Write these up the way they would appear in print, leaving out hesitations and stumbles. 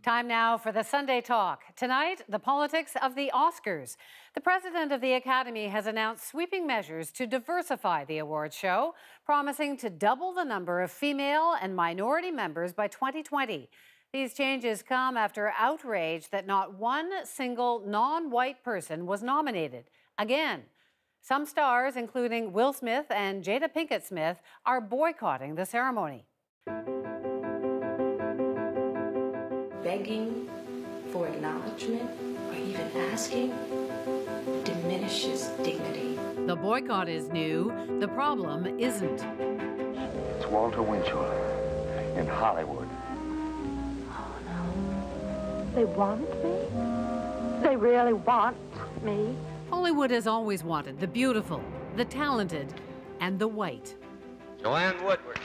Time now for the Sunday Talk. Tonight, the politics of the Oscars. The president of the Academy has announced sweeping measures to diversify the awards show, promising to double the number of female and minority members by 2020. These changes come after outrage that not one single non-white person was nominated. Again, some stars, including Will Smith and Jada Pinkett Smith, are boycotting the ceremony. Begging for acknowledgement or even asking diminishes dignity. The boycott is new. The problem isn't. It's Walter Winchell in Hollywood. Oh, no. They want me? They really want me? Hollywood has always wanted the beautiful, the talented, and the white. Joanne Woodward.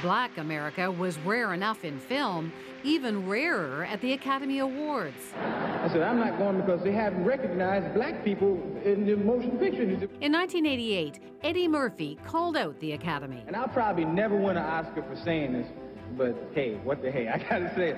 Black America was rare enough in film, even rarer at the Academy Awards. I said, I'm not going because they haven't recognized black people in the motion picture industry. In 1988, Eddie Murphy called out the Academy. And I'll probably never win an Oscar for saying this, but hey, what the hey, I gotta say it.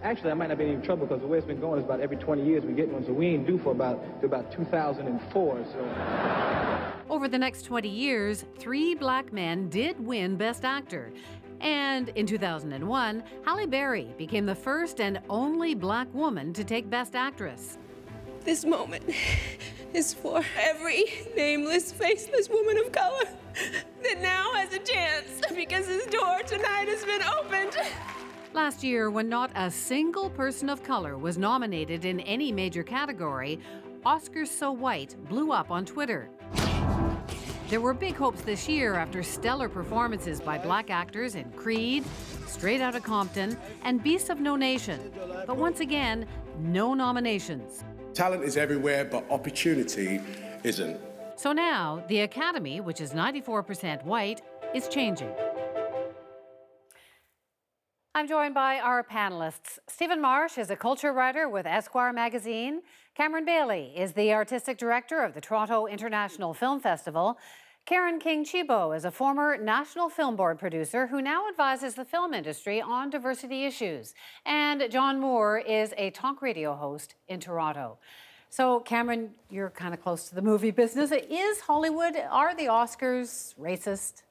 Actually, I might not be in any trouble because the way it's been going is about every 20 years we get one, so we ain't due for about 2004, so. Over the next 20 years, 3 black men did win Best Actor. And in 2001, Halle Berry became the first and only black woman to take Best Actress. This moment is for every nameless, faceless woman of color that now has a chance because his door tonight has been opened. Last year, when not a single person of color was nominated in any major category, Oscars So White blew up on Twitter. There were big hopes this year after stellar performances by black actors in Creed, Straight Outta Compton, and Beasts of No Nation. But once again, no nominations. Talent is everywhere, but opportunity isn't. So now, the Academy, which is 94% white, is changing. I'm joined by our panelists. Stephen Marsh is a culture writer with Esquire magazine. Cameron Bailey is the artistic director of the Toronto International Film Festival. Karen King-Chibo is a former National Film Board producer who now advises the film industry on diversity issues. And John Moore is a talk radio host in Toronto. So, Cameron, you're kind of close to the movie business. Is Hollywood, are the Oscars racist?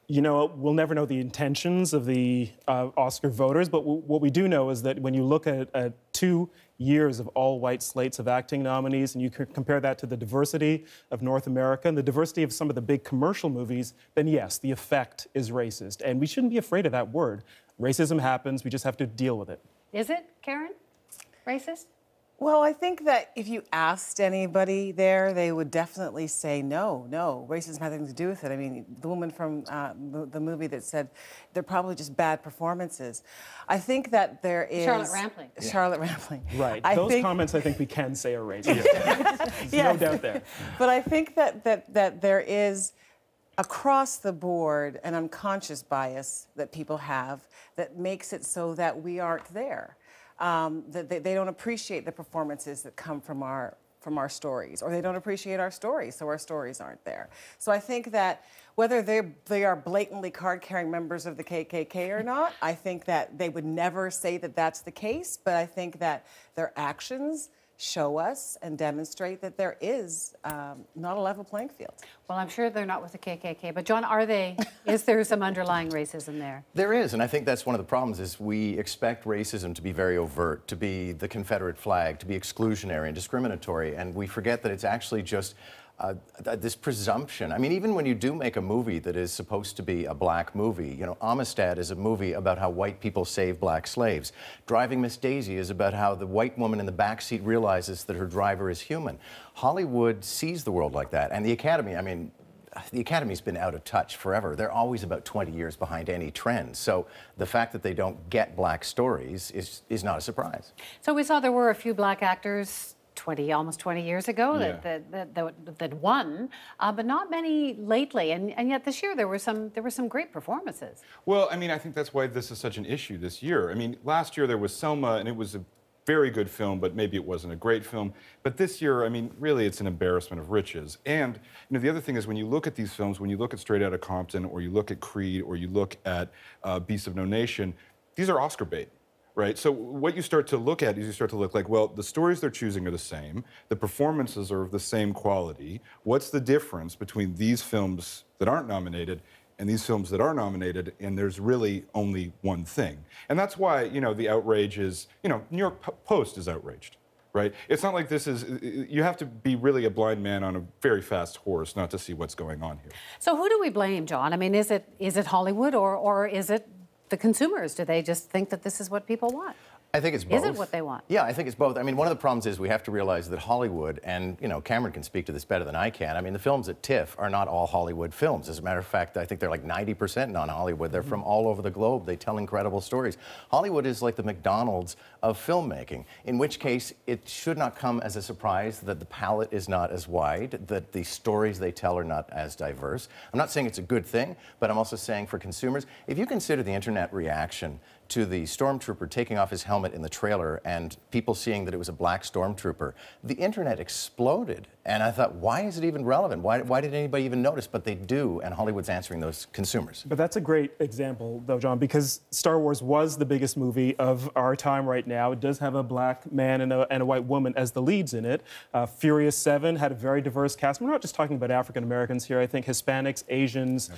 You know, we'll never know the intentions of the Oscar voters, but what we do know is that when you look at 2 years of all-white slates of acting nominees, and you compare that to the diversity of North America and the diversity of some of the big commercial movies, then yes, the effect is racist. And we shouldn't be afraid of that word. Racism happens, we just have to deal with it. Is it, Karen? Racist? Well, I think that if you asked anybody there, they would definitely say no, racism has nothing to do with it. I mean, the woman from the movie that said they're probably just bad performances. I think that there is... Charlotte Rampling. Charlotte Rampling. Right. Those comments I think we can say are racist. There's no doubt there. But I think that there is across the board an unconscious bias that people have that makes it so that we aren't there. That they don't appreciate the performances that come from our stories, or they don't appreciate our stories, so our stories aren't there. So I think that whether they are blatantly card-carrying members of the KKK or not, I think that they would never say that that's the case, but I think that their actions show us and demonstrate that there is not a level playing field. Well, I'm sure they're not with the KKK, but John, is there some underlying racism there? There is, and I think that's one of the problems is we expect racism to be very overt, to be the Confederate flag, to be exclusionary and discriminatory, and we forget that it's actually just this presumption. I mean, even when you do make a movie that is supposed to be a black movie, you know, Amistad is a movie about how white people save black slaves. Driving Miss Daisy is about how the white woman in the backseat realizes that her driver is human. Hollywood sees the world like that, and the Academy, I mean, the Academy's been out of touch forever. They're always about 20 years behind any trend. So the fact that they don't get black stories is not a surprise. So we saw there were a few black actors almost 20 years ago that won, but not many lately. And yet this year there were some great performances. Well, I mean, I think that's why this is such an issue this year. I mean, last year there was Selma, and it was a very good film, but maybe it wasn't a great film. But this year, I mean, really, it's an embarrassment of riches. And, you know, the other thing is when you look at these films, when you look at Straight Outta Compton, or you look at Creed, or you look at Beasts of No Nation, these are Oscar bait. right? So what you start to look at is you start to look like, well, the stories they're choosing are the same, the performances are of the same quality. What's the difference between these films that aren't nominated and these films that are nominated? And there's really only one thing. And that's why, you know, the outrage is, you know, New York Post is outraged, right? It's not like this is, you have to be really a blind man on a very fast horse not to see what's going on here. So who do we blame, John? I mean, is it Hollywood or is it the consumers? Do they just think that this is what people want? I think it's both. Is it what they want? Yeah, I think it's both. I mean, one of the problems is we have to realize that Hollywood, and, you know, Cameron can speak to this better than I can. I mean, the films at TIFF are not all Hollywood films. As a matter of fact, I think they're like 90% non-Hollywood. They're from all over the globe. They tell incredible stories. Hollywood is like the McDonald's of filmmaking, in which case it should not come as a surprise that the palette is not as wide, that the stories they tell are not as diverse. I'm not saying it's a good thing, but I'm also saying for consumers, if you consider the internet reaction to the stormtrooper taking off his helmet in the trailer and people seeing that it was a black stormtrooper, the internet exploded. And I thought, why is it even relevant? Why did anybody even notice? But they do, and Hollywood's answering those consumers. But that's a great example, though, John, because Star Wars was the biggest movie of our time right now. It does have a black man and a white woman as the leads in it. Furious 7 had a very diverse cast. We're not just talking about African Americans here. I think Hispanics, Asians,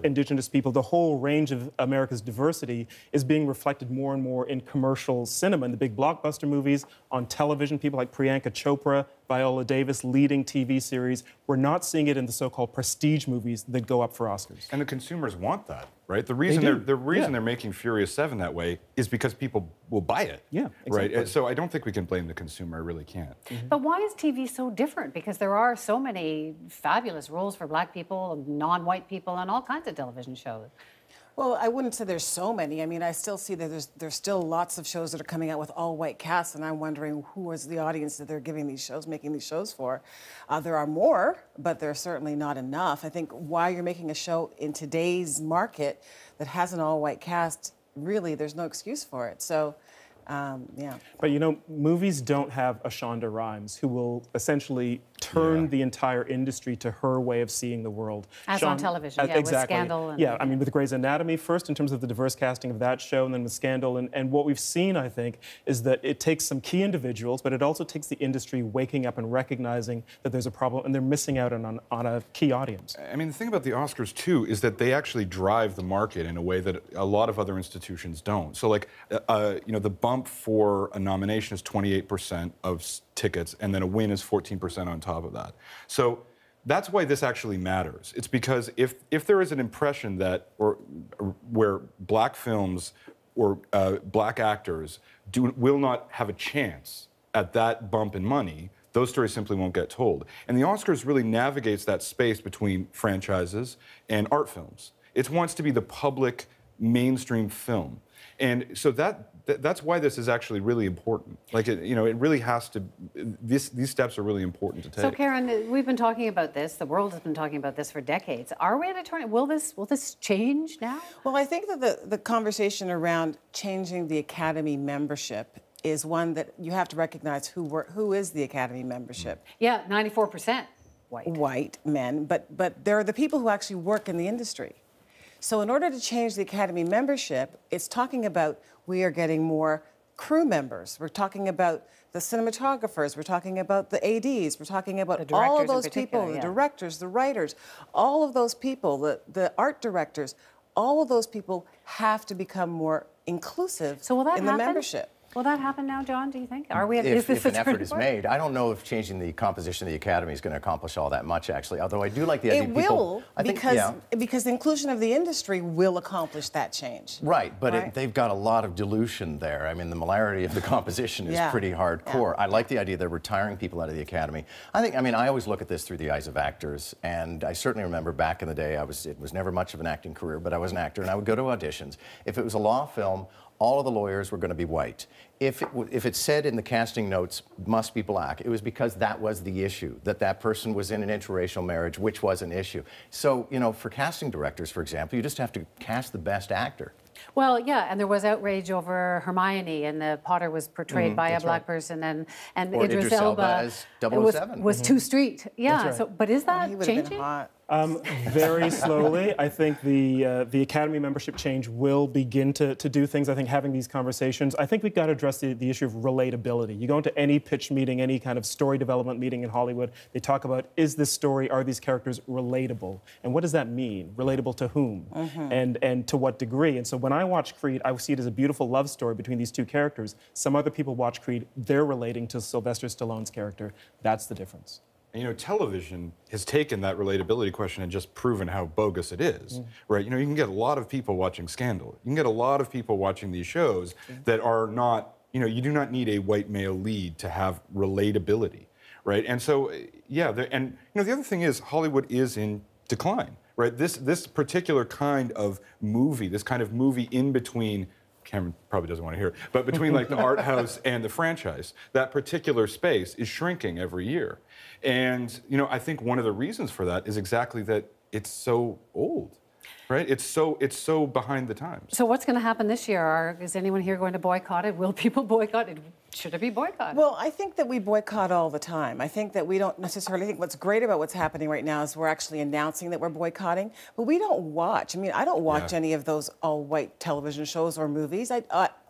indigenous people, the whole range of America's diversity is being reflected more and more in commercial cinema, in the big blockbuster movies, on television. People like Priyanka Chopra, Viola Davis leading TV series. We're not seeing it in the so-called prestige movies that go up for Oscars. And the consumers want that, right? The reason they're making Furious 7 that way is because people will buy it. Yeah, exactly. Right? So I don't think we can blame the consumer. I really can't. But why is TV so different? Because there are so many fabulous roles for black people, non-white people, and all kinds of television shows. Well, I wouldn't say there's so many. I mean, I still see that there's still lots of shows that are coming out with all-white casts, and I'm wondering who is the audience that they're giving these shows, making these shows for. There are more, but they're certainly not enough. I think why you're making a show in today's market that has an all-white cast, really, there's no excuse for it. So, yeah. But, you know, movies don't have a Shonda Rhimes who will essentially turn the entire industry to her way of seeing the world. As on television, exactly. with Scandal. And, I mean, with Grey's Anatomy first, in terms of the diverse casting of that show, and then with Scandal. And what we've seen, I think, is that it takes some key individuals, but it also takes the industry waking up and recognizing that there's a problem, and they're missing out on a key audience. I mean, the thing about the Oscars, too, is that they actually drive the market in a way that a lot of other institutions don't. So, like, you know, the bump for a nomination is 28% of tickets, and then a win is 14% on top of that. So that's why this actually matters. It's because if there is an impression that, where black films or black actors will not have a chance at that bump in money, those stories simply won't get told. And the Oscars really navigates that space between franchises and art films. It wants to be the public mainstream film. And so that's why this is actually really important. Like, you know, it really has to, these steps are really important to take. So, Karen, we've been talking about this. The world has been talking about this for decades. Are we at a turning? Will this change now? Well, I think that the conversation around changing the Academy membership is one that you have to recognize who is the Academy membership. Yeah, 94% white. White men, but there are the people who actually work in the industry. So in order to change the Academy membership, it's talking about we are getting more crew members. We're talking about the cinematographers. We're talking about the ADs. We're talking about all of those people, the directors, the writers, all of those people, the art directors, all of those people have to become more inclusive in the membership. Will that happen now, John, do you think? Are we at, if an effort is made. I don't know if changing the composition of the Academy is going to accomplish all that much, actually, although I do like the idea of people... It will, because the inclusion of the industry will accomplish that change. Right, but they've got a lot of dilution there. I mean, the molarity of the composition is pretty hardcore. I like the idea they're retiring people out of the Academy. I always look at this through the eyes of actors, and I certainly remember back in the day, it was never much of an acting career, but I was an actor, and I would go to auditions. If it was a law film, all of the lawyers were going to be white. If it said in the casting notes, must be black, it was because that was the issue, that person was in an interracial marriage, which was an issue. So, you know, for casting directors, for example, you just have to cast the best actor. Well, yeah, and there was outrage over Hermione, and the Potter was portrayed by a black person, and or Idris Elba as 007. was too street. Yeah, That's right. but is that he would changing? Have been hot. Very slowly. I think the Academy membership change will begin to do things. I think having these conversations, I think we've got to address the issue of relatability. You go into any pitch meeting, any kind of story development meeting in Hollywood, they talk about, is this story, are these characters relatable? And what does that mean? Relatable to whom? And to what degree? And so when I watch Creed, I see it as a beautiful love story between these two characters. Some other people watch Creed, they're relating to Sylvester Stallone's character. That's the difference. And, you know, television has taken that relatability question and just proven how bogus it is, right? You know, you can get a lot of people watching Scandal. You can get a lot of people watching these shows that are not, you know, you do not need a white male lead to have relatability, right? And so, yeah, and, you know, the other thing is Hollywood is in decline, right? This particular kind of movie, this kind of movie in between, Cameron probably doesn't want to hear it, but between like the art house and the franchise, that particular space is shrinking every year. And, you know, I think one of the reasons for that is exactly that it's so old, right? It's so behind the times. So what's going to happen this year? Is anyone here going to boycott it? Will people boycott it? Should it be boycotted? Well, I think that we boycott all the time. I think that we don't necessarily think what's great about what's happening right now is we're actually announcing that we're boycotting, but we don't watch. I mean, I don't watch any of those all-white television shows or movies.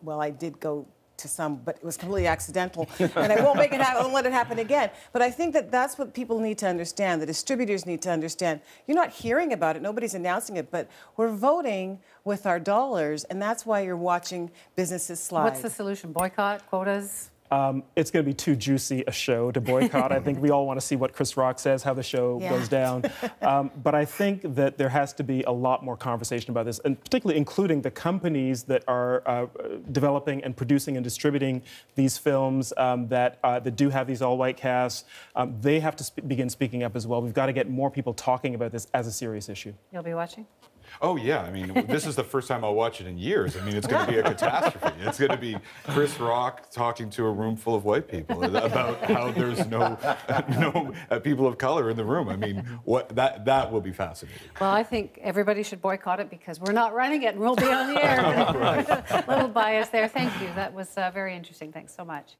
Well, I did go to some, but it was completely accidental, and I won't make it happen. I won't let it happen again. But I think that that's what people need to understand. The distributors need to understand. You're not hearing about it. Nobody's announcing it, but we're voting with our dollars, and that's why you're watching businesses slide. What's the solution? Boycott? Quotas? It's going to be too juicy a show to boycott. I think we all want to see what Chris Rock says, how the show goes down. But I think that there has to be a lot more conversation about this, and particularly including the companies that are developing and producing and distributing these films that do have these all-white casts. They have to begin speaking up as well. We've got to get more people talking about this as a serious issue. You'll be watching? Oh, yeah. I mean, this is the first time I'll watch it in years. I mean, it's going to be a catastrophe. It's going to be Chris Rock talking to a room full of white people about how there's no people of color in the room. I mean, that will be fascinating. Well, I think everybody should boycott it because we're not running it and we'll be on the air. Right. A little bias there. Thank you. That was very interesting. Thanks so much.